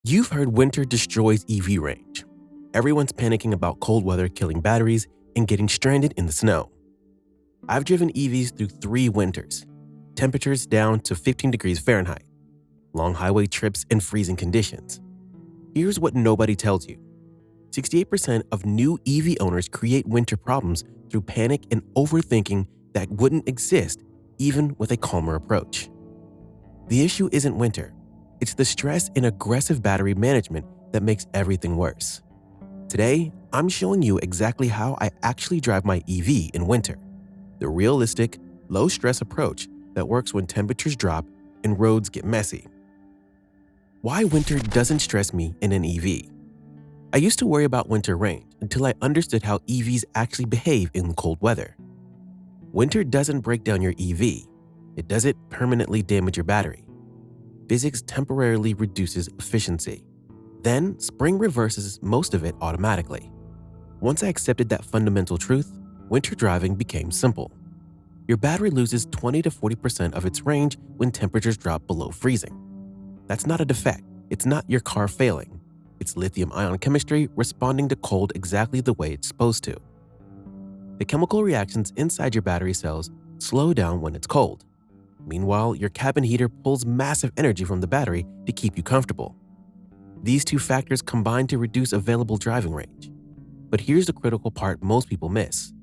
You've heard winter destroys EV range. Everyone's panicking about cold weather killing batteries and getting stranded in the snow. I've driven EVs through 3 winters, temperatures down to 15 degrees Fahrenheit, long highway trips in freezing conditions. Here's what nobody tells you. 68% of new EV owners create winter problems through panic and overthinking that wouldn't exist even with a calmer approach. The issue isn't winter. It's the stress and aggressive battery management that makes everything worse. Today, I'm showing you exactly how I actually drive my EV in winter. The realistic, low-stress approach that works when temperatures drop and roads get messy. Why winter doesn't stress me in an EV. I used to worry about winter range until I understood how EVs actually behave in cold weather. Winter doesn't break down your EV. It doesn't permanently damage your battery. Physics temporarily reduces efficiency. Then, spring reverses most of it automatically. Once I accepted that fundamental truth, winter driving became simple. Your battery loses 20 to 40% of its range when temperatures drop below freezing. That's not a defect. It's not your car failing. It's lithium-ion chemistry responding to cold exactly the way it's supposed to. The chemical reactions inside your battery cells slow down when it's cold. Meanwhile, your cabin heater pulls massive energy from the battery to keep you comfortable. These 2 factors combine to reduce available driving range. But here's the critical part most people miss.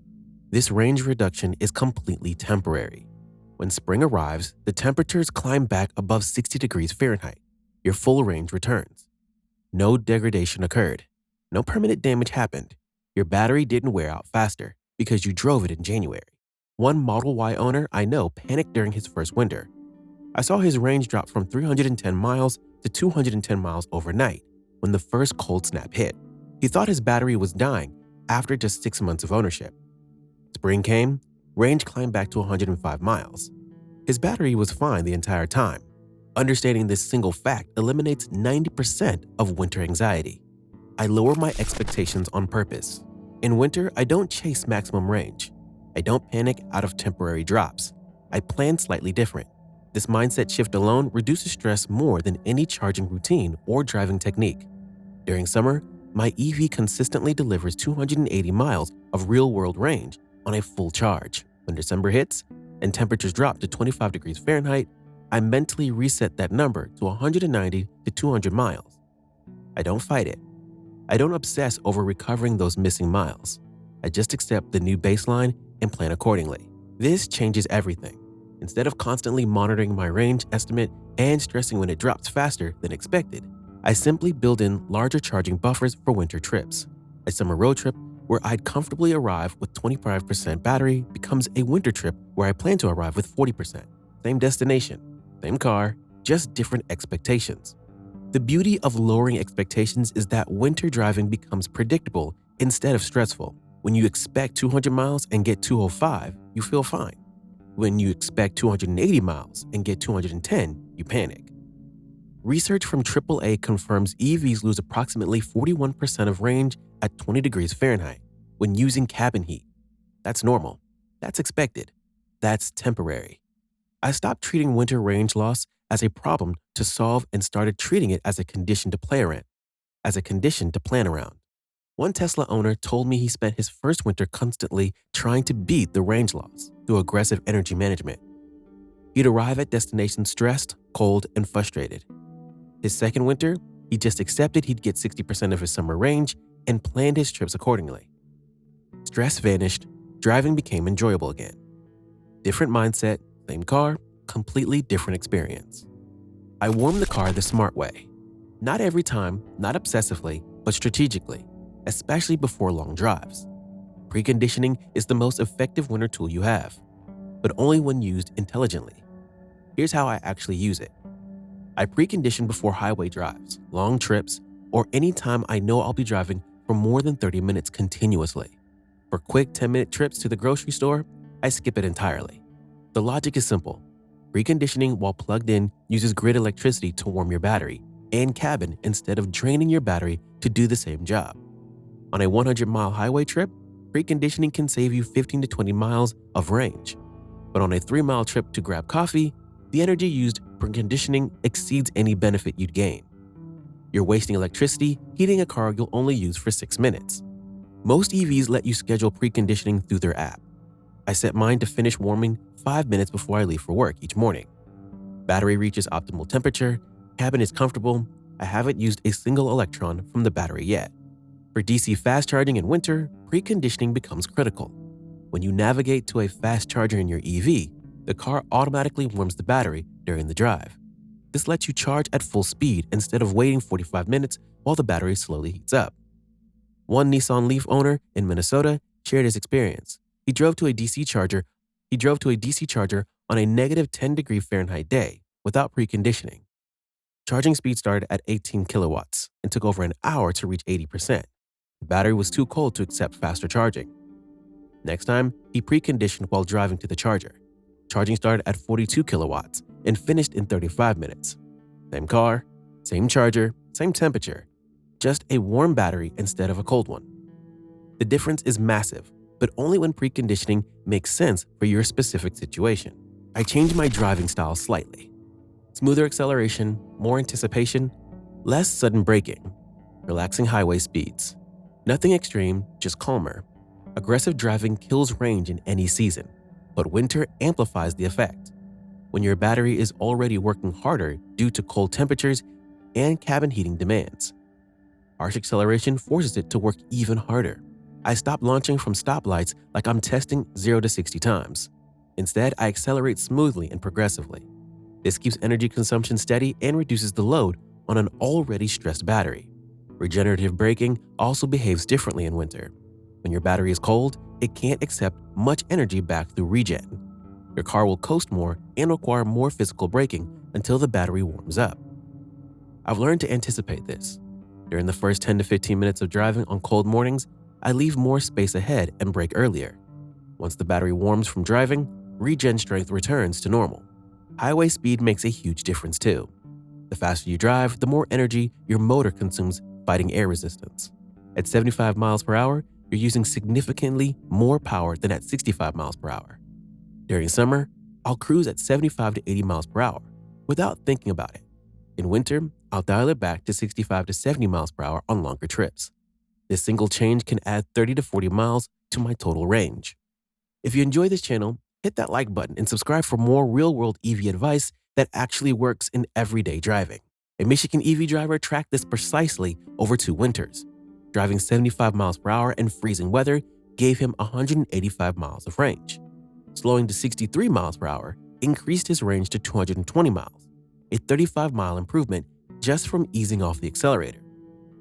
This range reduction is completely temporary. When spring arrives, the temperatures climb back above 60 degrees Fahrenheit. Your full range returns. No degradation occurred. No permanent damage happened. Your battery didn't wear out faster because you drove it in January. One Model Y owner I know panicked during his first winter. I saw his range drop from 310 miles to 210 miles overnight when the first cold snap hit. He thought his battery was dying after just 6 months of ownership. Spring came, range climbed back to 105 miles. His battery was fine the entire time. Understanding this single fact eliminates 90% of winter anxiety. I lower my expectations on purpose. In winter, I don't chase maximum range. I don't panic out of temporary drops. I plan slightly different. This mindset shift alone reduces stress more than any charging routine or driving technique. During summer, my EV consistently delivers 280 miles of real-world range on a full charge. When December hits and temperatures drop to 25 degrees Fahrenheit, I mentally reset that number to 190 to 200 miles. I don't fight it. I don't obsess over recovering those missing miles. I just accept the new baseline and plan accordingly. This changes everything. Instead of constantly monitoring my range estimate and stressing when it drops faster than expected, I simply build in larger charging buffers for winter trips. A summer road trip where I'd comfortably arrive with 25% battery becomes a winter trip where I plan to arrive with 40%. Same destination, same car, just different expectations. The beauty of lowering expectations is that winter driving becomes predictable instead of stressful. When you expect 200 miles and get 205, you feel fine. When you expect 280 miles and get 210, you panic. Research from AAA confirms EVs lose approximately 41% of range at 20 degrees Fahrenheit when using cabin heat. That's normal. That's expected. That's temporary. I stopped treating winter range loss as a problem to solve and started treating it as a condition to play around, as a condition to plan around. One Tesla owner told me he spent his first winter constantly trying to beat the range loss through aggressive energy management. He'd arrive at destinations stressed, cold, and frustrated. His second winter, he just accepted he'd get 60% of his summer range and planned his trips accordingly. Stress vanished, driving became enjoyable again. Different mindset, same car, completely different experience. I warm the car the smart way. Not every time, not obsessively, but strategically, especially before long drives. Preconditioning is the most effective winter tool you have, but only when used intelligently. Here's how I actually use it. I precondition before highway drives, long trips, or any time I know I'll be driving for more than 30 minutes continuously. For quick 10-minute trips to the grocery store, I skip it entirely. The logic is simple. Preconditioning while plugged in uses grid electricity to warm your battery and cabin instead of draining your battery to do the same job. On a 100-mile highway trip, preconditioning can save you 15 to 20 miles of range. But on a 3-mile trip to grab coffee, the energy used for conditioning exceeds any benefit you'd gain. You're wasting electricity heating a car you'll only use for 6 minutes. Most EVs let you schedule preconditioning through their app. I set mine to finish warming 5 minutes before I leave for work each morning. Battery reaches optimal temperature, cabin is comfortable. I haven't used a single electron from the battery yet. For DC fast charging in winter, preconditioning becomes critical. When you navigate to a fast charger in your EV, the car automatically warms the battery during the drive. This lets you charge at full speed instead of waiting 45 minutes while the battery slowly heats up. One Nissan Leaf owner in Minnesota shared his experience. He drove to a DC charger on a negative 10-degree Fahrenheit day without preconditioning. Charging speed started at 18 kilowatts and took over an hour to reach 80%. The battery was too cold to accept faster charging. Next time, he preconditioned while driving to the charger. Charging started at 42 kilowatts and finished in 35 minutes. Same car, same charger, same temperature, just a warm battery instead of a cold one. The difference is massive, but only when preconditioning makes sense for your specific situation. I changed my driving style slightly. Smoother acceleration, more anticipation, less sudden braking, relaxing highway speeds. Nothing extreme, just calmer. Aggressive driving kills range in any season, but winter amplifies the effect. When your battery is already working harder due to cold temperatures and cabin heating demands. Harsh acceleration forces it to work even harder. I stop launching from stoplights like I'm testing 0 to 60 times. Instead, I accelerate smoothly and progressively. This keeps energy consumption steady and reduces the load on an already stressed battery. Regenerative braking also behaves differently in winter. When your battery is cold, it can't accept much energy back through regen. Your car will coast more and require more physical braking until the battery warms up. I've learned to anticipate this. During the first 10 to 15 minutes of driving on cold mornings, I leave more space ahead and brake earlier. Once the battery warms from driving, regen strength returns to normal. Highway speed makes a huge difference too. The faster you drive, the more energy your motor consumes fighting air resistance. At 75 miles per hour, you're using significantly more power than at 65 miles per hour. During summer, I'll cruise at 75 to 80 miles per hour without thinking about it. In winter, I'll dial it back to 65 to 70 miles per hour on longer trips. This single change can add 30 to 40 miles to my total range. If you enjoy this channel, hit that like button and subscribe for more real-world EV advice that actually works in everyday driving. A Michigan EV driver tracked this precisely over 2 winters. Driving 75 miles per hour in freezing weather gave him 185 miles of range. Slowing to 63 miles per hour increased his range to 220 miles, a 35-mile improvement just from easing off the accelerator.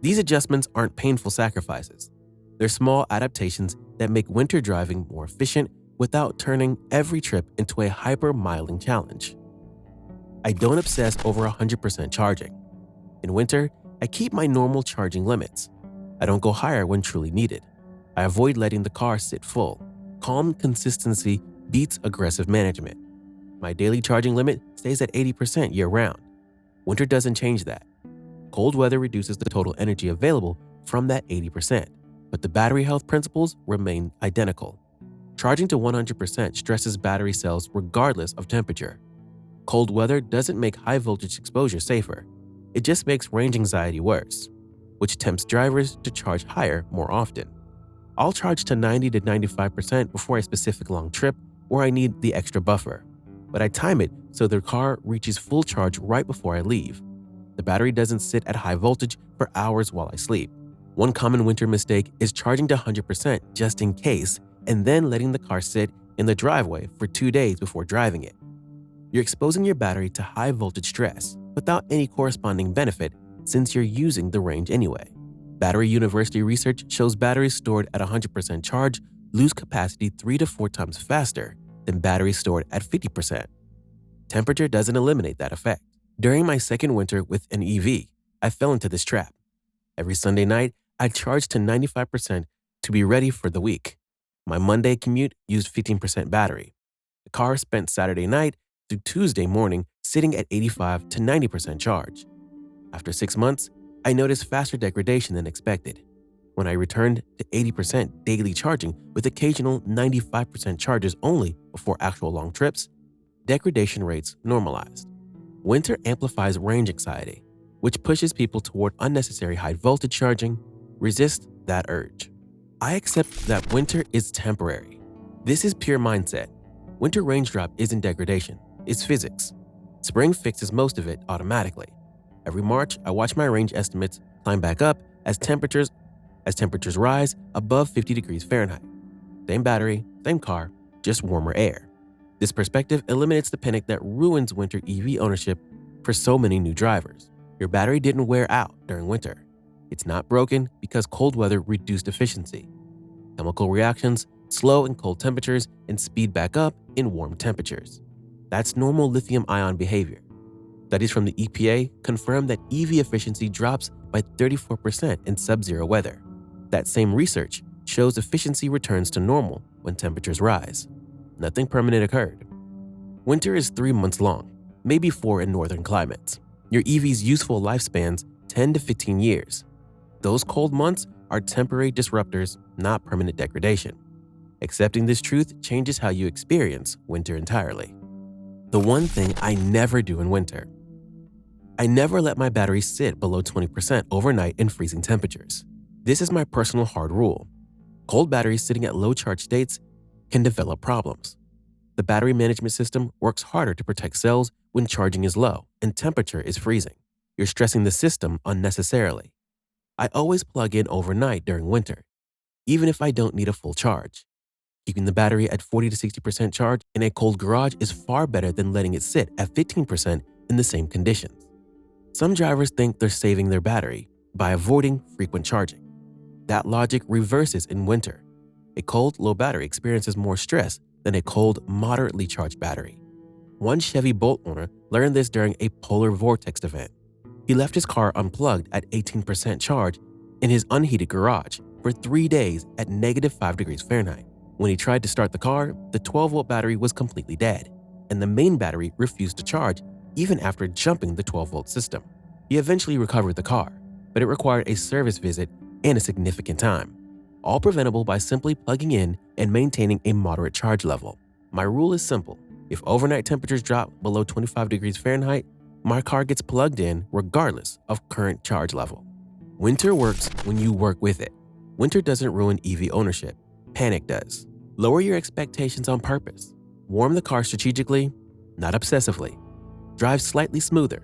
These adjustments aren't painful sacrifices. They're small adaptations that make winter driving more efficient without turning every trip into a hyper-miling challenge. I don't obsess over 100% charging. In winter, I keep my normal charging limits. I don't go higher when truly needed. I avoid letting the car sit full. Calm consistency beats aggressive management. My daily charging limit stays at 80% year-round. Winter doesn't change that. Cold weather reduces the total energy available from that 80%, but the battery health principles remain identical. Charging to 100% stresses battery cells regardless of temperature. Cold weather doesn't make high-voltage exposure safer. It just makes range anxiety worse, which tempts drivers to charge higher more often. I'll charge to 90 to 95% before a specific long trip where I need the extra buffer, but I time it so the car reaches full charge right before I leave. The battery doesn't sit at high voltage for hours while I sleep. One common winter mistake is charging to 100% just in case and then letting the car sit in the driveway for 2 days before driving it. You're exposing your battery to high voltage stress without any corresponding benefit since you're using the range anyway. Battery University research shows batteries stored at 100% charge lose capacity 3 to 4 times faster than batteries stored at 50%. Temperature doesn't eliminate that effect. During my second winter with an EV, I fell into this trap. Every Sunday night, I'd charge to 95% to be ready for the week. My Monday commute used 15% battery. The car spent Saturday night through Tuesday morning sitting at 85 to 90% charge. After 6 months, I noticed faster degradation than expected. When I returned to 80% daily charging with occasional 95% charges only before actual long trips, degradation rates normalized. Winter amplifies range anxiety, which pushes people toward unnecessary high voltage charging. Resist that urge. I accept that winter is temporary. This is pure mindset. Winter range drop isn't degradation, it's physics. Spring fixes most of it automatically. Every March, I watch my range estimates climb back up as temperatures rise above 50 degrees Fahrenheit. Same battery, same car, just warmer air. This perspective eliminates the panic that ruins winter EV ownership for so many new drivers. Your battery didn't wear out during winter. It's not broken because cold weather reduced efficiency. Chemical reactions slow in cold temperatures and speed back up in warm temperatures. That's normal lithium-ion behavior. Studies from the EPA confirm that EV efficiency drops by 34% in sub-zero weather. That same research shows efficiency returns to normal when temperatures rise. Nothing permanent occurred. Winter is 3 months long, maybe 4 in northern climates. Your EV's useful lifespans 10 to 15 years. Those cold months are temporary disruptors, not permanent degradation. Accepting this truth changes how you experience winter entirely. The one thing I never do in winter. I never let my battery sit below 20% overnight in freezing temperatures. This is my personal hard rule. Cold batteries sitting at low charge states can develop problems. The battery management system works harder to protect cells when charging is low and temperature is freezing. You're stressing the system unnecessarily. I always plug in overnight during winter, even if I don't need a full charge. Keeping the battery at 40 to 60% charge in a cold garage is far better than letting it sit at 15% in the same conditions. Some drivers think they're saving their battery by avoiding frequent charging. That logic reverses in winter. A cold, low battery experiences more stress than a cold, moderately charged battery. One Chevy Bolt owner learned this during a polar vortex event. He left his car unplugged at 18% charge in his unheated garage for 3 days at -5 degrees Fahrenheit. When he tried to start the car, the 12-volt battery was completely dead, and the main battery refused to charge even after jumping the 12-volt system. He eventually recovered the car, but it required a service visit and a significant time, all preventable by simply plugging in and maintaining a moderate charge level. My rule is simple. If overnight temperatures drop below 25 degrees Fahrenheit, my car gets plugged in regardless of current charge level. Winter works when you work with it. Winter doesn't ruin EV ownership. Panic does. Lower your expectations on purpose. Warm the car strategically, not obsessively. Drive slightly smoother.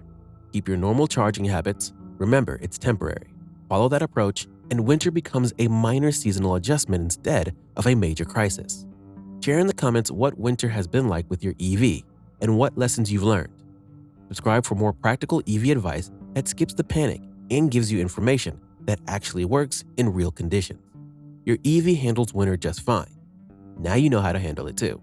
Keep your normal charging habits. Remember, it's temporary. Follow that approach, and winter becomes a minor seasonal adjustment instead of a major crisis. Share in the comments what winter has been like with your EV and what lessons you've learned. Subscribe for more practical EV advice that skips the panic and gives you information that actually works in real conditions. Your EV handles winter just fine. Now you know how to handle it too.